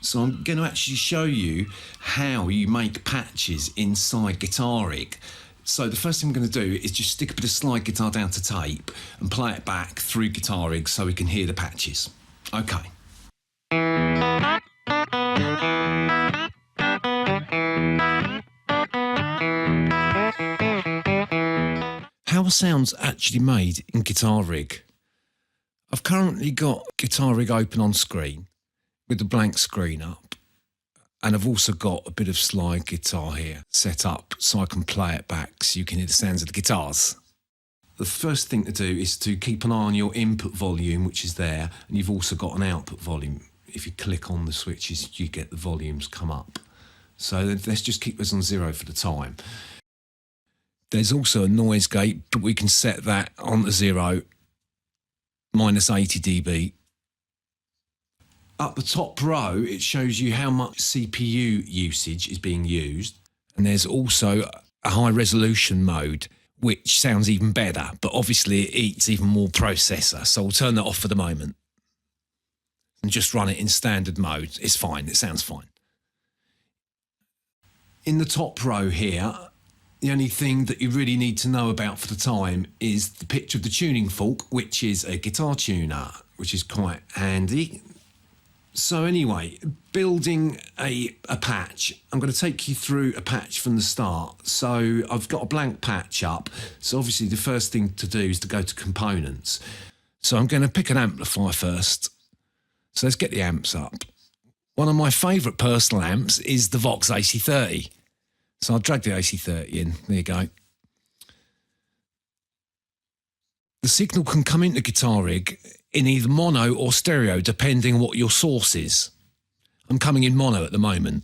So I'm going to actually show you how you make patches inside Guitar Rig. So the first thing I'm going to do is just stick a bit of slide guitar down to tape and play it back through Guitar Rig so we can hear the patches. Okay. How are sounds actually made in Guitar Rig? I've currently got Guitar Rig open on screen with the blank screen up, and I've also got a bit of slide guitar here set up so I can play it back so you can hear the sounds of the guitars. The first thing to do is to keep an eye on your input volume, which is there, and you've also got an output volume. If you click on the switches, you get the volumes come up. So let's just keep this on 0 for the time. There's also a noise gate, but we can set that on to 0, minus 80 dB. Up the top row, it shows you how much CPU usage is being used. And there's also a high resolution mode, which sounds even better, but obviously it eats even more processor. So I'll turn that off for the moment and just run it in standard mode. It's fine, it sounds fine. In the top row here, the only thing that you really need to know about for the time is the picture of the tuning fork, which is a guitar tuner, which is quite handy. So anyway, building a patch, I'm going to take you through a patch from the start. So I've got a blank patch up. So obviously the first thing to do is to go to components. So I'm going to pick an amplifier first. So let's get the amps up. One of my favourite personal amps is the Vox AC30. So I'll drag the AC30 in. There you go. The signal can come into Guitar Rig in either mono or stereo, depending on what your source is. I'm coming in mono at the moment.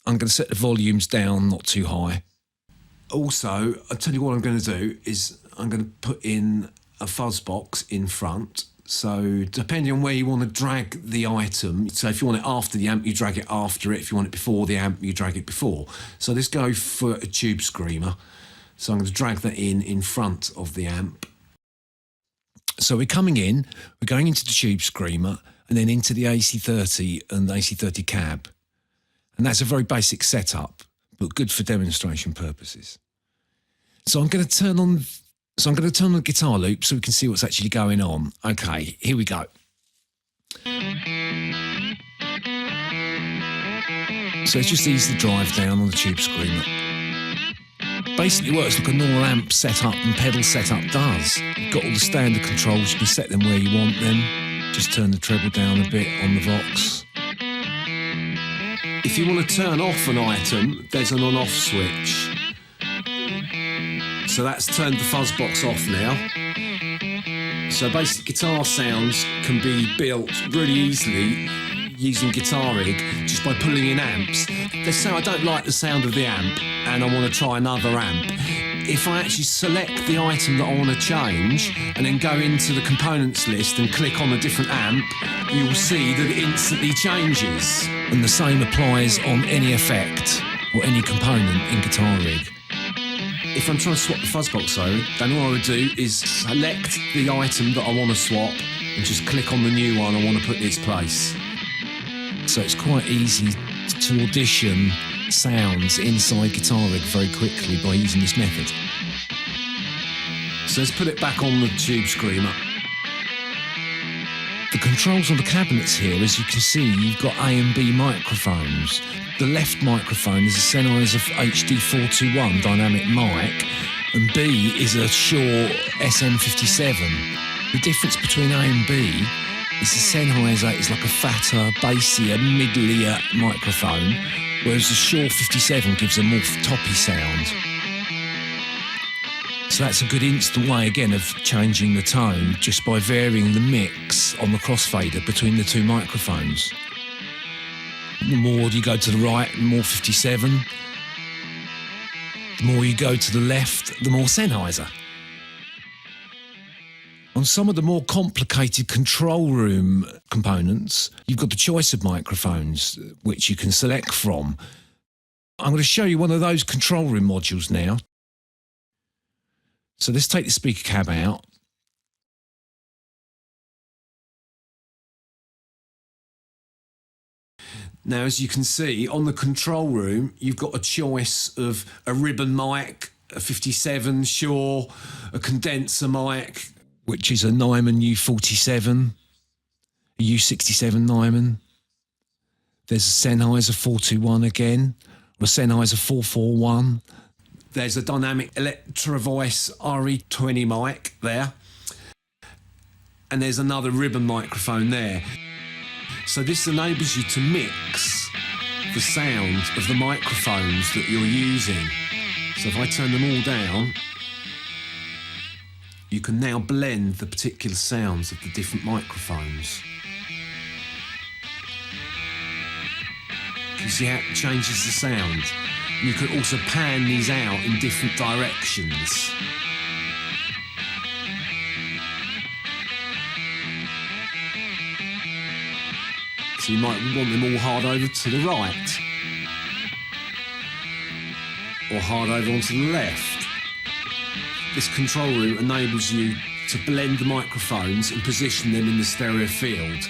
I'm going to set the volumes down, not too high. Also, I'll tell you what I'm going to do is I'm going to put in a fuzz box in front. So depending on where you want to drag the item, so if you want it after the amp, you drag it after it. If you want it before the amp, you drag it before. So let's go for a tube screamer. So I'm going to drag that in front of the amp. So we're coming in, we're going into the tube screamer and then into the AC30 and the AC30 cab. And that's a very basic setup, but good for demonstration purposes. So I'm going to turn on the guitar loop so we can see what's actually going on. Okay, here we go. So it's just easy to drive down on the tube screamer. Basically works like a normal amp setup and pedal setup does. You've got all the standard controls, you can set them where you want them. Just turn the treble down a bit on the Vox. If you want to turn off an item, there's an on-off switch. So that's turned the fuzz box off now. So basic guitar sounds can be built really easily using Guitar Rig just by pulling in amps. Let's say I don't like the sound of the amp and I want to try another amp. If I actually select the item that I want to change and then go into the components list and click on a different amp, you'll see that it instantly changes. And the same applies on any effect or any component in Guitar Rig. If I'm trying to swap the fuzzbox over, then all I would do is select the item that I want to swap and just click on the new one I want to put in its place. So it's quite easy to audition sounds inside Guitar Rig very quickly by using this method. So let's put it back on the tube screamer. The controls on the cabinets here, as you can see, you've got A and B microphones. The left microphone is a Sennheiser HD421 dynamic mic, and B is a Shure SM57. The difference between A and B is the Sennheiser is like a fatter, bassier, middlier microphone, whereas the Shure 57 gives a more toppy sound. So that's a good instant way, again, of changing the tone just by varying the mix on the crossfader between the two microphones. The more you go to the right, the more 57. The more you go to the left, the more Sennheiser. On some of the more complicated control room components, you've got the choice of microphones which you can select from. I'm going to show you one of those control room modules now. So let's take the speaker cab out. Now, as you can see, on the control room, you've got a choice of a ribbon mic, a 57 Shure, a condenser mic, which is a Nyman U47, a U67 Nyman. There's a Sennheiser 421 again, or a Sennheiser 441. There's a dynamic Electrovoice RE20 mic there. And there's another ribbon microphone there. So this enables you to mix the sound of the microphones that you're using. So if I turn them all down, you can now blend the particular sounds of the different microphones. You see how it changes the sound? You can also pan these out in different directions. So you might want them all hard over to the right, or hard over onto the left. This control room enables you to blend the microphones and position them in the stereo field.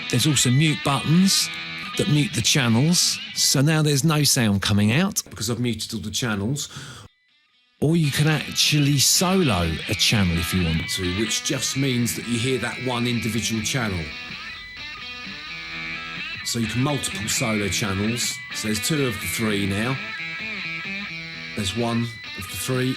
There's also mute buttons that mute the channels, so now there's no sound coming out because I've muted all the channels. Or you can actually solo a channel if you want to, which just means that you hear that one individual channel. So you can multiple solo channels. So there's 2 of the 3 now. There's 1 of the 3.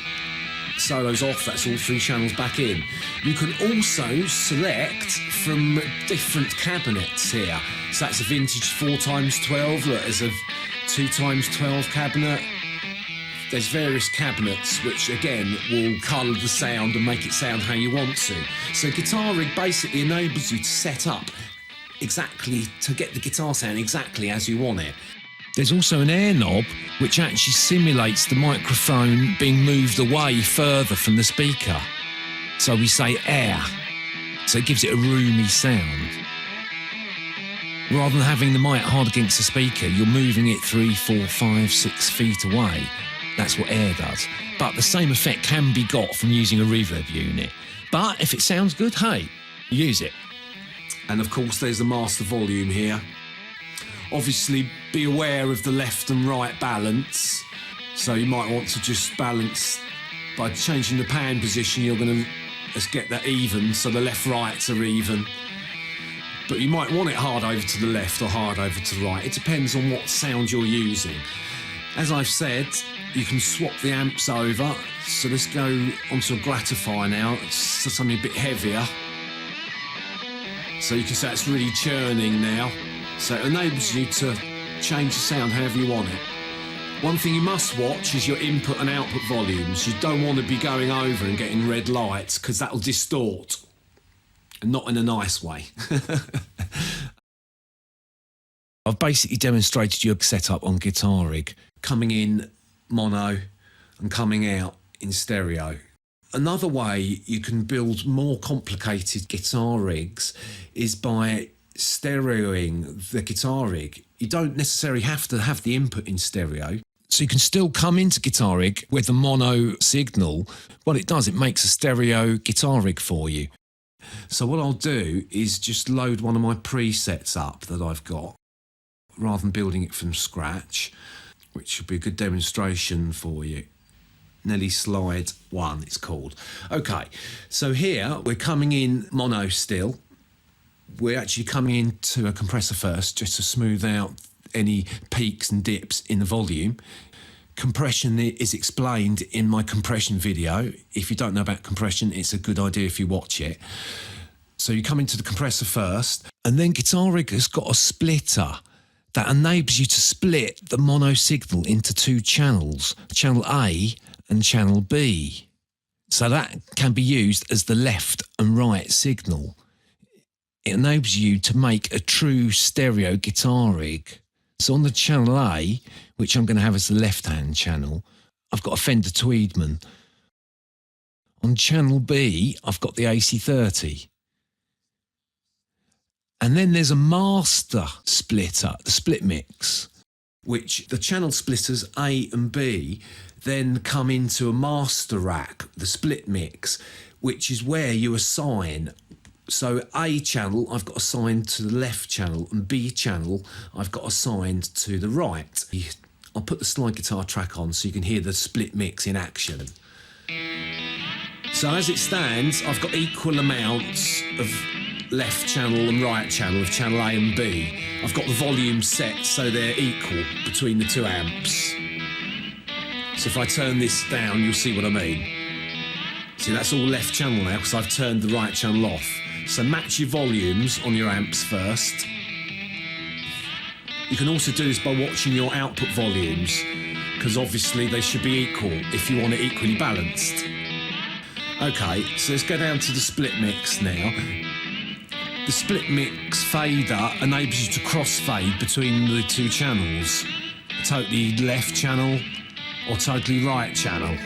Solo's off, that's all 3 channels back in. You can also select from different cabinets here. So that's a vintage 4x12, look, there's a 2x12 cabinet. There's various cabinets which again will colour the sound and make it sound how you want to. So Guitar Rig basically enables you to set up exactly to get the guitar sound exactly as you want it. There's also an air knob which actually simulates the microphone being moved away further from the speaker. So we say air, so it gives it a roomy sound. Rather than having the mic hard against the speaker, you're moving it 3, 4, 5, 6 feet away. That's what air does. But the same effect can be got from using a reverb unit. But if it sounds good, hey, use it. And of course there's the master volume here. Obviously be aware of the left and right balance. So you might want to just balance by changing the pan position. You're going to let's get that even, so the left rights are even. But you might want it hard over to the left or hard over to the right. It depends on what sound you're using. As I've said, you can swap the amps over. So let's go onto a gratifier now. It's something a bit heavier. So you can see it's really churning now. So it enables you to change the sound however you want it. One thing you must watch is your input and output volumes. You don't want to be going over and getting red lights because that'll distort. And not in a nice way. I've basically demonstrated your setup on Guitar Rig, coming in mono and coming out in stereo. Another way you can build more complicated guitar rigs is by stereoing the guitar rig. You don't necessarily have to have the input in stereo. So you can still come into Guitar Rig with a mono signal. What it does, it makes a stereo guitar rig for you. So what I'll do is just load one of my presets up that I've got, rather than building it from scratch, which should be a good demonstration for you. Nelly Slide 1, it's called. Okay, so here we're coming in mono still. We're actually coming into a compressor first, just to smooth out any peaks and dips in the volume. Compression is explained in my compression video. If you don't know about compression, it's a good idea if you watch it. So you come into the compressor first, and then Guitar Rig has got a splitter that enables you to split the mono signal into 2 channels, channel A and channel B. So that can be used as the left and right signal. It enables you to make a true stereo guitar rig. So on the channel A, which I'm going to have as the left-hand channel, I've got a Fender Tweedman. On channel B, I've got the AC30. And then there's a master splitter, the split mix, which the channel splitters A and B then come into a master rack, the split mix, which is where you assign So A channel I've got assigned to the left channel, and B channel I've got assigned to the right. I'll put the slide guitar track on so you can hear the split mix in action. So as it stands, I've got equal amounts of left channel and right channel of channel A and B. I've got the volume set so they're equal between the two amps. So if I turn this down, you'll see what I mean. See, that's all left channel now because I've turned the right channel off. So match your volumes on your amps first. You can also do this by watching your output volumes, because obviously they should be equal if you want it equally balanced. Okay, so let's go down to the split mix now. The split mix fader enables you to crossfade between the two channels. Totally left channel or totally right channel.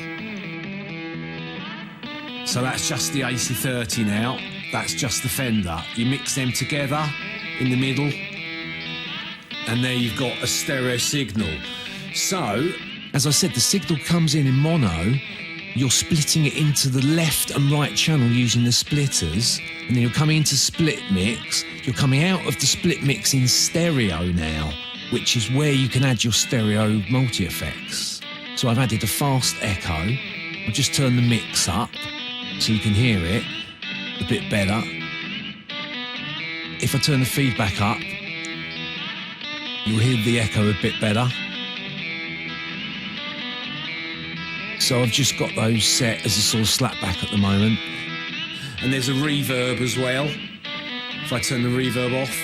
So that's just the AC30 now. That's just the Fender. You mix them together in the middle, and there you've got a stereo signal. So, as I said, the signal comes in mono. You're splitting it into the left and right channel using the splitters, and then you're coming into split mix. You're coming out of the split mix in stereo now, which is where you can add your stereo multi-effects. So I've added a fast echo. I've just turned the mix up so you can hear it a bit better. If I turn the feedback up, you'll hear the echo a bit better. So I've just got those set as a sort of slapback at the moment. And there's a reverb as well. If I turn the reverb off.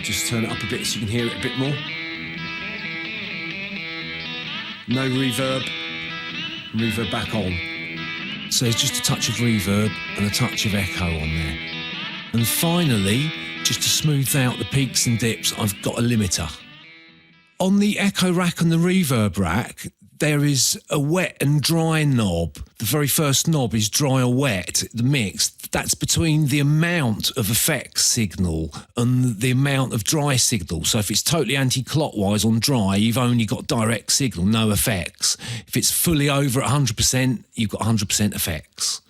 Just turn it up a bit so you can hear it a bit more. No reverb. Reverb back on. So there's just a touch of reverb and a touch of echo on there. And finally, just to smooth out the peaks and dips, I've got a limiter. On the echo rack and the reverb rack, there is a wet and dry knob. The very first knob is dry or wet, the mix. That's between the amount of effects signal and the amount of dry signal. So if it's totally anti-clockwise on dry, you've only got direct signal, no effects. If it's fully over at 100%, you've got 100% effects.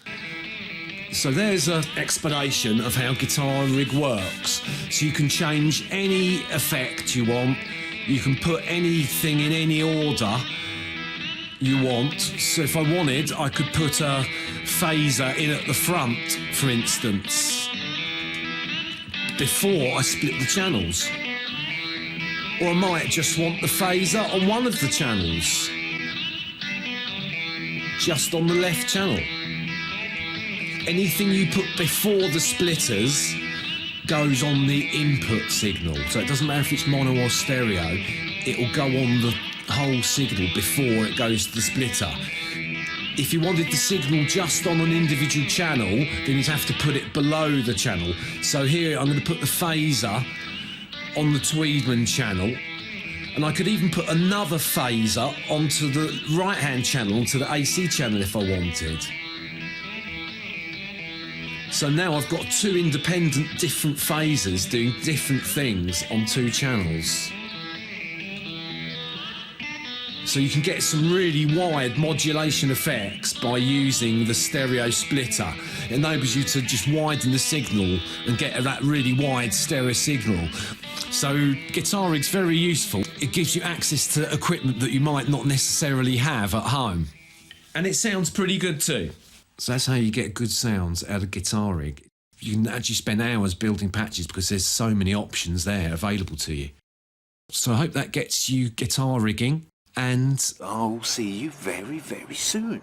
So there's an explanation of how Guitar Rig works. So you can change any effect you want. You can put anything in any order you want. So if I wanted, I could put a phaser in at the front, for instance, before I split the channels. Or I might just want the phaser on one of the channels, just on the left channel. Anything you put before the splitters goes on the input signal. So it doesn't matter if it's mono or stereo, it'll go on the whole signal before it goes to the splitter. If you wanted the signal just on an individual channel, then you'd have to put it below the channel. So here I'm going to put the phaser on the Tweedman channel, and I could even put another phaser onto the right-hand channel, onto the AC channel if I wanted. So now I've got two independent different phasers doing different things on two channels. So you can get some really wide modulation effects by using the stereo splitter. It enables you to just widen the signal and get that really wide stereo signal. So Guitar Rig's very useful. It gives you access to equipment that you might not necessarily have at home. And it sounds pretty good too. So that's how you get good sounds out of Guitar Rig. You can actually spend hours building patches because there's so many options there available to you. So I hope that gets you guitar rigging, and I'll see you very, very soon.